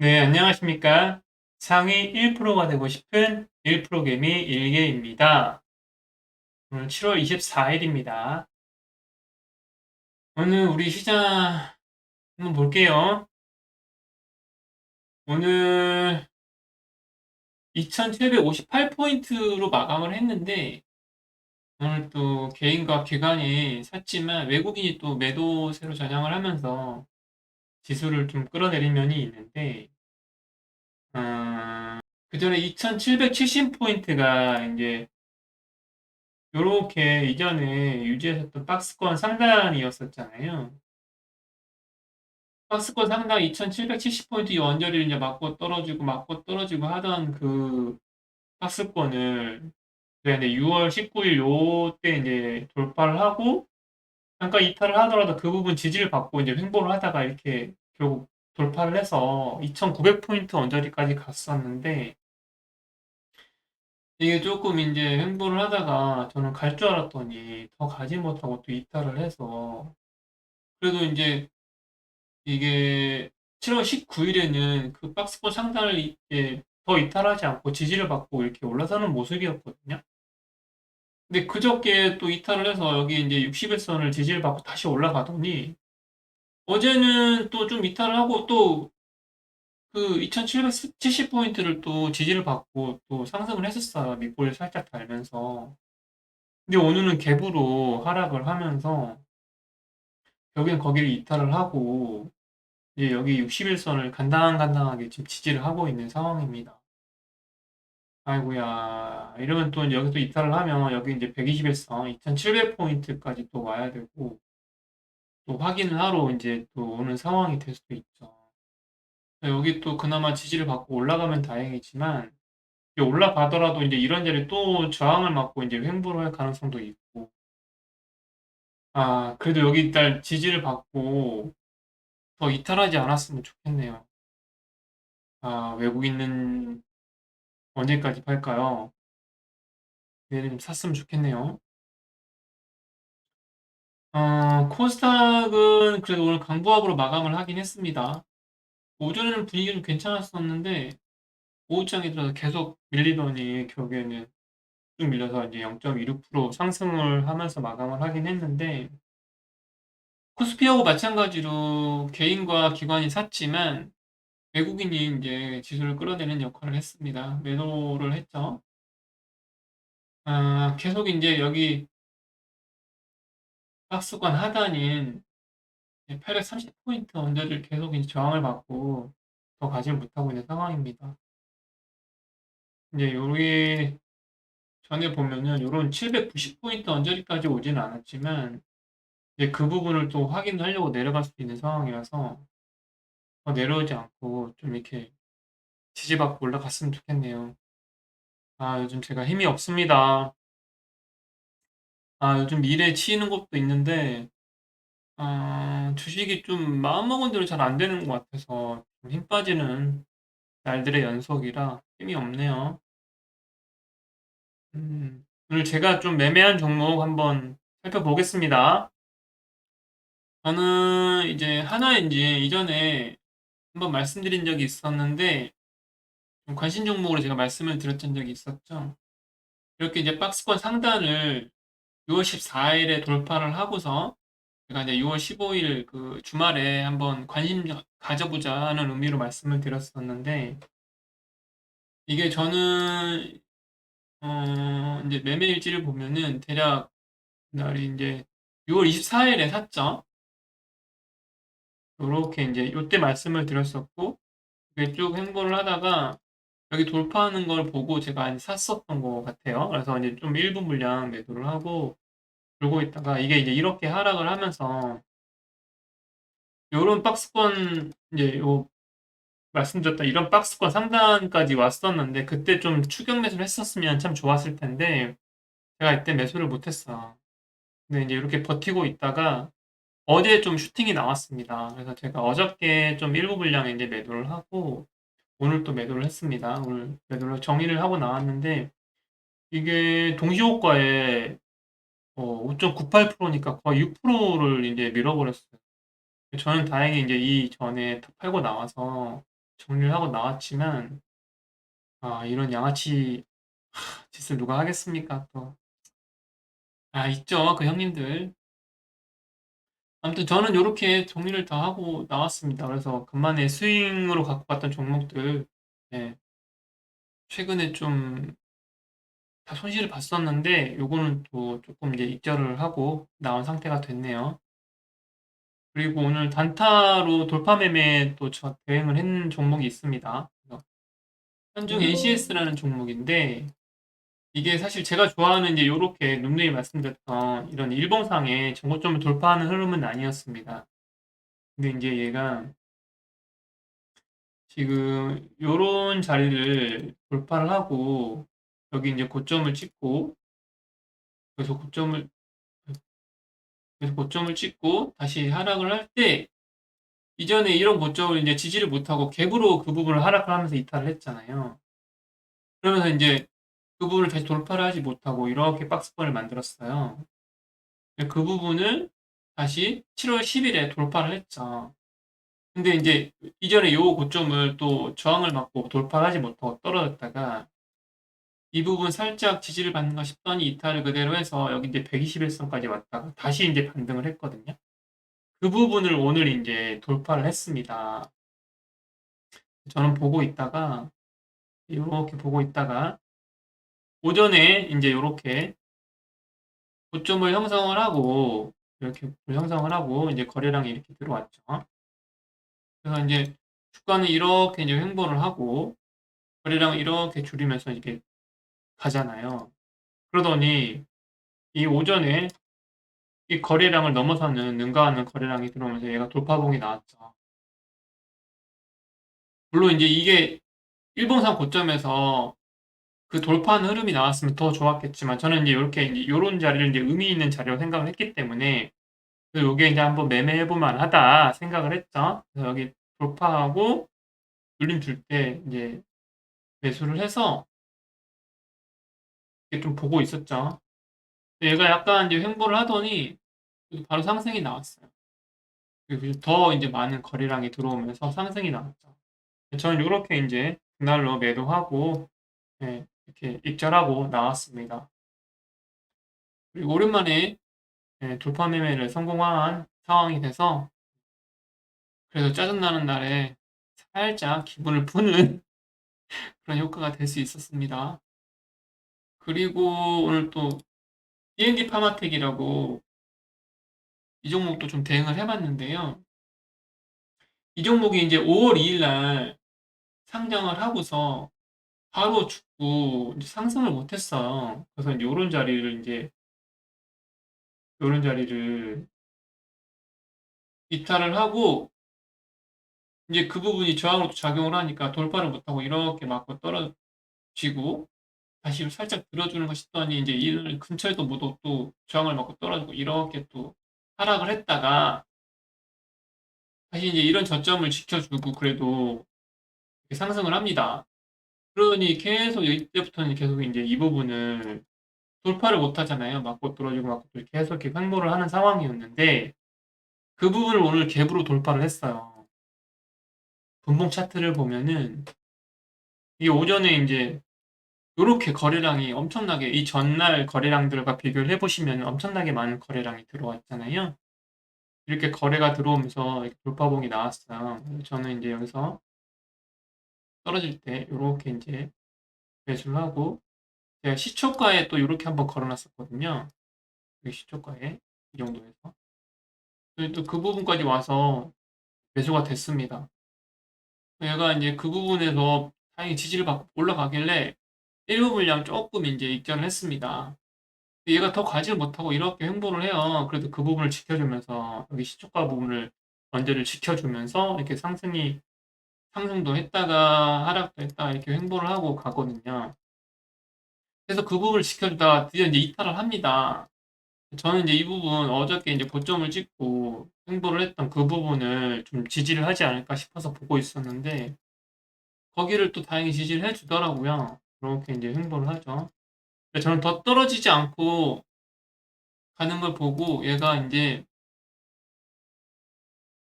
네, 안녕하십니까. 상위 1%가 되고 싶은 1%개미 일개입니다. 오늘 7월 24일입니다. 오늘 우리 시장 한번 볼게요. 오늘 2758포인트로 마감을 했는데, 오늘 또 개인과 기관이 샀지만 외국인이 또 매도세로 전향을 하면서 지수를 좀 끌어내린 면이 있는데, 그 전에 2770포인트가 이제 요렇게 이전에 유지했었던 박스권 상단이었었잖아요. 박스권 상단 2770포인트 언저리를 이제 맞고 떨어지고 하던 그 박스권을 그때 6월 19일 요때 이제 돌파를 하고 잠깐 이탈을 하더라도 그 부분 지지를 받고 이제 횡보를 하다가 이렇게 결국 돌파를 해서 2900포인트 언저리까지 갔었는데 이게 조금 이제 횡보를 하다가 저는 갈 줄 알았더니 더 가지 못하고 또 이탈을 해서 그래도 이제 이게 7월 19일에는 그 박스권 상단을 이제 더 이탈하지 않고 지지를 받고 이렇게 올라서는 모습이었거든요. 근데 그저께 또 이탈을 해서 여기 이제 60일선을 지지를 받고 다시 올라가더니 어제는 또 좀 이탈을 하고 또 그 2770포인트를 또 지지를 받고 또 상승을 했었어요. 밑볼을 살짝 달면서. 근데 오늘은 갭으로 하락을 하면서 여기는 거기를 이탈을 하고 이제 여기 60일선을 간당간당하게 지금 지지를 하고 있는 상황입니다. 아이고야. 이러면 또 여기서 이탈을 하면 여기 이제 121선 2700포인트까지 또 와야 되고 또 확인을 하러 이제 또 오는 상황이 될 수도 있죠. 여기 또 그나마 지지를 받고 올라가면 다행이지만 이제 올라가더라도 이제 이런 자리 또 저항을 맞고 이제 횡보를 할 가능성도 있고 그래도 여기 일단 지지를 받고 더 이탈하지 않았으면 좋겠네요. 외국인은 언제까지 팔까요? 내일 좀 샀으면 좋겠네요. 코스닥은 그래도 오늘 강보합으로 마감을 하긴 했습니다. 오전에는 분위기 좀 괜찮았었는데, 오후장에 들어서 계속 밀리더니 결국에는 쭉 밀려서 이제 0.26% 상승을 하면서 마감을 하긴 했는데, 코스피하고 마찬가지로 개인과 기관이 샀지만, 외국인이 이제 지수를 끌어내는 역할을 했습니다. 매도를 했죠. 계속 이제 여기 박스권 하단인 830포인트 언저리를 계속 이제 저항을 받고 더 가지 못하고 있는 상황입니다. 이제 여기 전에 보면은 요런 790포인트 언저리까지 오지는 않았지만 이제 그 부분을 또 확인하려고 내려갈 수 있는 상황이라서 더 내려오지 않고 좀 이렇게 지지받고 올라갔으면 좋겠네요. 요즘 제가 힘이 없습니다. 요즘 일에 치이는 것도 있는데 주식이 좀 마음먹은 대로 잘 안 되는 것 같아서 좀 힘 빠지는 날들의 연속이라 힘이 없네요. 오늘 제가 좀 매매한 종목 한번 살펴보겠습니다. 저는 이제 하나인지 이전에 한번 말씀드린 적이 있었는데 좀 관심 종목으로 제가 말씀을 드렸던 적이 있었죠. 이렇게 이제 박스권 상단을 6월 14일에 돌파를 하고서 제가 이제 6월 15일 그 주말에 한번 관심 가져보자 하는 의미로 말씀을 드렸었는데 이게 저는 이제 매매 일지를 보면은 대략 날이 이제 6월 24일에 샀죠. 요렇게 이제 요때 말씀을 드렸었고 이게 쭉 행보를 하다가 여기 돌파하는 걸 보고 제가 이제 샀었던 것 같아요. 그래서 이제 좀 일부 물량 매도를 하고 들고 있다가 이게 이제 이렇게 하락을 하면서 요런 박스권 이제 요 말씀드렸던 이런 박스권 상단까지 왔었는데 그때 좀 추격 매수를 했었으면 참 좋았을 텐데 제가 이때 매수를 못했어. 근데 이제 이렇게 버티고 있다가 어제 좀 슈팅이 나왔습니다. 그래서 제가 어저께 좀 일부 분량에 이제 매도를 하고 오늘 또 매도를 했습니다. 오늘 매도를 정리를 하고 나왔는데 이게 동시호가에 5.98%니까 거의 6%를 이제 밀어버렸어요. 저는 다행히 이제 이 전에 다 팔고 나와서 정리를 하고 나왔지만, 이런 양아치 짓을 누가 하겠습니까, 또. 있죠, 그 형님들. 아무튼 저는 요렇게 정리를 다 하고 나왔습니다. 그래서 간만에 스윙으로 갖고 갔던 종목들, 예, 최근에 좀 다 손실을 봤었는데, 요거는 또 조금 이제 익절을 하고 나온 상태가 됐네요. 그리고 오늘 단타로 돌파 매매 또 저 대응을 했는 종목이 있습니다. 현중 NCS라는 종목인데, 이게 사실 제가 좋아하는 이제 요렇게 룸네이 말씀드렸던 이런 일봉상의 정고점을 돌파하는 흐름은 아니었습니다. 근데 이제 얘가 지금 요런 자리를 돌파를 하고 여기 이제 고점을 찍고 그래서 고점을 찍고 다시 하락을 할 때 이전에 이런 고점을 이제 지지를 못하고 갭으로 그 부분을 하락을 하면서 이탈을 했잖아요. 그러면서 이제 그 부분을 다시 돌파를 하지 못하고 이렇게 박스권을 만들었어요. 그 부분을 다시 7월 10일에 돌파를 했죠. 근데 이제 이전에 요 고점을 또 저항을 받고 돌파를 하지 못하고 떨어졌다가 이 부분 살짝 지지를 받는가 싶더니 이탈을 그대로 해서 여기 이제 121선까지 왔다가 다시 이제 반등을 했거든요. 그 부분을 오늘 이제 돌파를 했습니다. 저는 보고 있다가 이렇게 보고 있다가 오전에 이제 이렇게 고점을 형성을 하고 이렇게 형성을 하고 이제 거래량이 이렇게 들어왔죠. 그래서 이제 주가는 이렇게 이제 횡보를 하고 거래량을 이렇게 줄이면서 이렇게 가잖아요. 그러더니 이 오전에 이 거래량을 넘어서는 능가하는 거래량이 들어오면서 얘가 돌파봉이 나왔죠. 물론 이제 이게 일봉상 고점에서 그 돌파하는 흐름이 나왔으면 더 좋았겠지만 저는 이제 이렇게 이제 요런 자리를 이제 의미 있는 자리로 생각을 했기 때문에 요게 이제 한번 매매해 볼 만하다 생각을 했죠. 그래서 여기 돌파하고 눌림 줄 때 이제 매수를 해서 이렇게 좀 보고 있었죠. 얘가 약간 이제 횡보를 하더니 바로 상승이 나왔어요. 그리고 더 이제 많은 거래량이 들어오면서 상승이 나왔죠. 저는 요렇게 이제 분할로 매도하고 네, 이렇게 익절하고 나왔습니다. 그리고 오랜만에 돌파 매매를 성공한 상황이 돼서 그래도 짜증나는 날에 살짝 기분을 푸는 그런 효과가 될 수 있었습니다. 그리고 오늘 또 D&D 파마텍이라고 이 종목도 좀 대응을 해봤는데요. 이 종목이 이제 5월 2일 날 상장을 하고서 바로 죽고 이제 상승을 못했어요. 그래서 이제 요런 자리를 이탈을 하고 이제 그 부분이 저항으로 또 작용을 하니까 돌파를 못하고 이렇게 맞고 떨어지고 다시 살짝 들어주는 거 싶더니 이제 이 근처에도 또 저항을 맞고 떨어지고 이렇게 또 하락을 했다가 다시 이제 이런 저점을 지켜주고 그래도 이렇게 상승을 합니다. 그러니 계속 이때부터는 계속 이제 이 부분을 돌파를 못 하잖아요. 맞고 떨어지고 맞고 또 계속 이렇게 횡보를 하는 상황이었는데 그 부분을 오늘 갭으로 돌파를 했어요. 분봉 차트를 보면은 이게 오전에 이제 요렇게 거래량이 엄청나게 이 전날 거래량들과 비교를 해보시면 엄청나게 많은 거래량이 들어왔잖아요. 이렇게 거래가 들어오면서 이렇게 돌파봉이 나왔어요. 저는 이제 여기서 떨어질 때 요렇게 이제 매수를 하고 제가 시초가에 또 요렇게 한번 걸어놨었거든요. 여기 시초가에 이 정도에서 또 그 부분까지 와서 매수가 됐습니다. 얘가 이제 그 부분에서 다행히 지지를 받고 올라가길래 일부 물량 조금 이제 익절을 했습니다. 얘가 더 가지를 못하고 이렇게 횡보를 해요. 그래도 그 부분을 지켜주면서 여기 시초가 부분을 언저를 지켜주면서 이렇게 상승도 했다가 하락도 했다가 이렇게 횡보를 하고 가거든요. 그래서 그 부분을 지켜주다가 드디어 이제 이탈을 합니다. 저는 이제 이 부분 어저께 이제 고점을 찍고 횡보를 했던 그 부분을 좀 지지를 하지 않을까 싶어서 보고 있었는데 거기를 또 다행히 지지를 해주더라고요. 그렇게 이제 횡보를 하죠. 저는 더 떨어지지 않고 가는 걸 보고 얘가 이제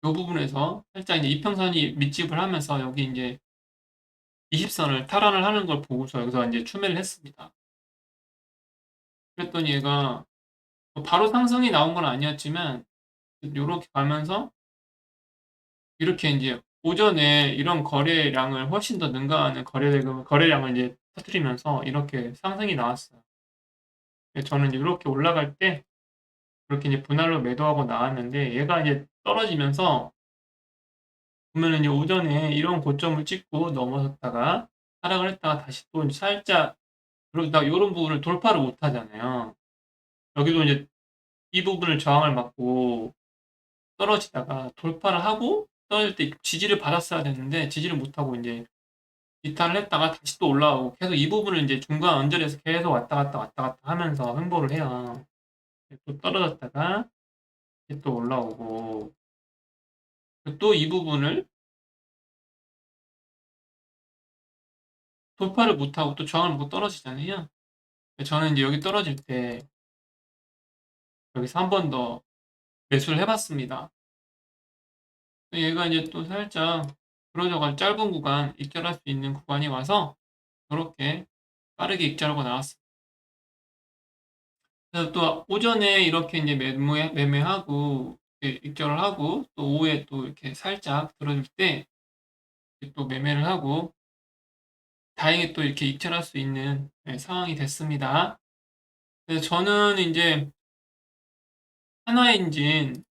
요 부분에서 살짝 이제 이평선이 밑집을 하면서 여기 이제 20선을 탈환을 하는 걸 보고서 여기서 이제 추매를 했습니다. 그랬더니 얘가 뭐 바로 상승이 나온 건 아니었지만 요렇게 가면서 이렇게 이제 오전에 이런 거래량을 훨씬 더 능가하는 거래량을 이제 터뜨리면서 이렇게 상승이 나왔어요. 저는 이제 이렇게 올라갈 때 이렇게 이제 분할로 매도하고 나왔는데 얘가 이제 떨어지면서 보면은 이제 오전에 이런 고점을 찍고 넘어섰다가 하락을 했다가 다시 또 살짝 그러다 이런 부분을 돌파를 못 하잖아요. 여기도 이제 이 부분을 저항을 받고 떨어지다가 돌파를 하고 떨어질 때 지지를 받았어야 되는데 지지를 못하고 이제 이탈을 했다가 다시 또 올라오고 계속 이 부분을 이제 중간 언저리에서 계속 왔다 갔다 하면서 횡보를 해요. 또 떨어졌다가 또 올라오고 또 이 부분을 돌파를 못하고 또 저항을 못 떨어지잖아요. 저는 이제 여기 떨어질 때 여기서 한 번 더 매수를 해봤습니다. 얘가 이제 또 살짝 그러저가 짧은 구간 익절할 수 있는 구간이 와서 이렇게 빠르게 익절하고 나왔습니다. 그래서 또 오전에 이렇게 이제 매매하고 익절을 하고 또 오후에 또 이렇게 살짝 들어줄 때 또 매매를 하고 다행히 또 이렇게 익절할 수 있는 상황이 됐습니다. 그래서 저는 이제 한화엔진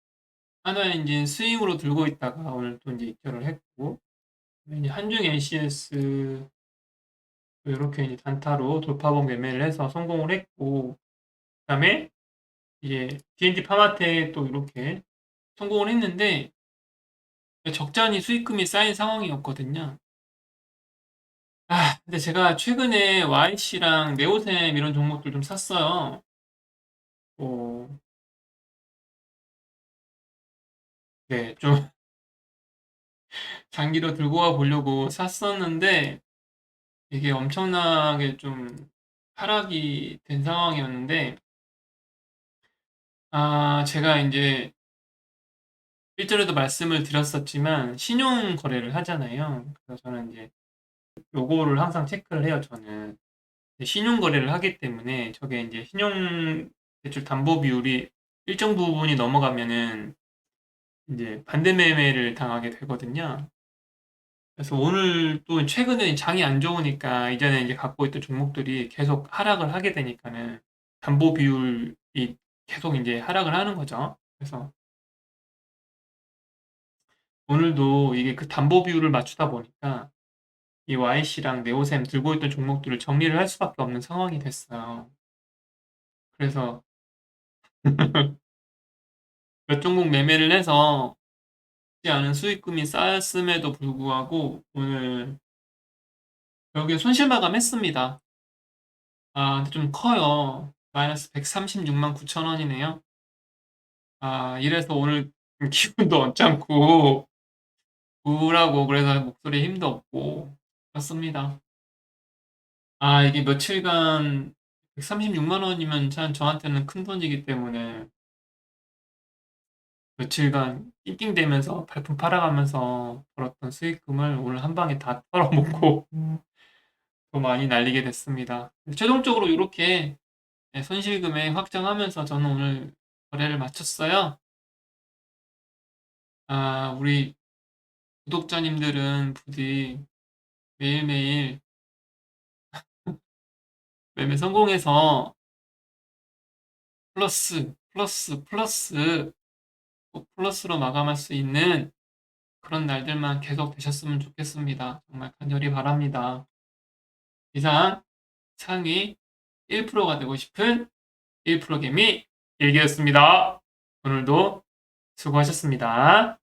스윙으로 들고 있다가 오늘 또 이제 익절을 했고 이제 한중 NCS 이렇게 이제 단타로 돌파봉 매매를 해서 성공을 했고 그다음에 이제 D&D 파마텍 또 이렇게 성공을 했는데 적잖이 수익금이 쌓인 상황이었거든요. 근데 제가 최근에 YC랑 네오셈 이런 종목들 좀 샀어요. 어, 네, 좀 장기로 들고 가 보려고 샀었는데 이게 엄청나게 좀 하락이 된 상황이었는데 제가 이제 일전에도 말씀을 드렸었지만 신용 거래를 하잖아요. 그래서 저는 이제 요거를 항상 체크를 해요, 저는. 신용 거래를 하기 때문에 저게 이제 신용 대출 담보 비율이 일정 부분이 넘어가면은 이제 반대 매매를 당하게 되거든요. 그래서 오늘 또 최근에 장이 안 좋으니까 이전에 이제 갖고 있던 종목들이 계속 하락을 하게 되니까는 담보 비율이 계속 이제 하락을 하는 거죠. 그래서 오늘도 이게 그 담보 비율을 맞추다 보니까 이 YC랑 네오셈 들고 있던 종목들을 정리를 할 수밖에 없는 상황이 됐어요. 그래서 몇 종목 매매를 해서 쉽지 않은 수익금이 쌓였음에도 불구하고 오늘 여기에 손실 마감했습니다. 근데 좀 커요. 마이너스 136만 9천 원이네요. 이래서 오늘 기분도 언짢고 우울하고 그래서 목소리에 힘도 없고 그렇습니다. 이게 며칠간 136만 원이면 참 저한테는 큰 돈이기 때문에 며칠간 낑낑대면서 발품 팔아가면서 벌었던 수익금을 오늘 한 방에 다 털어먹고 더 많이 날리게 됐습니다. 최종적으로 이렇게 손실금액 확정하면서 저는 오늘 거래를 마쳤어요. 우리 구독자님들은 부디 매일매일 매매 성공해서 플러스, 플러스, 플러스, 꼭 플러스로 마감할 수 있는 그런 날들만 계속 되셨으면 좋겠습니다. 정말 간절히 바랍니다. 이상 상위 1%가 되고 싶은 1% 개미 일기였습니다. 오늘도 수고하셨습니다.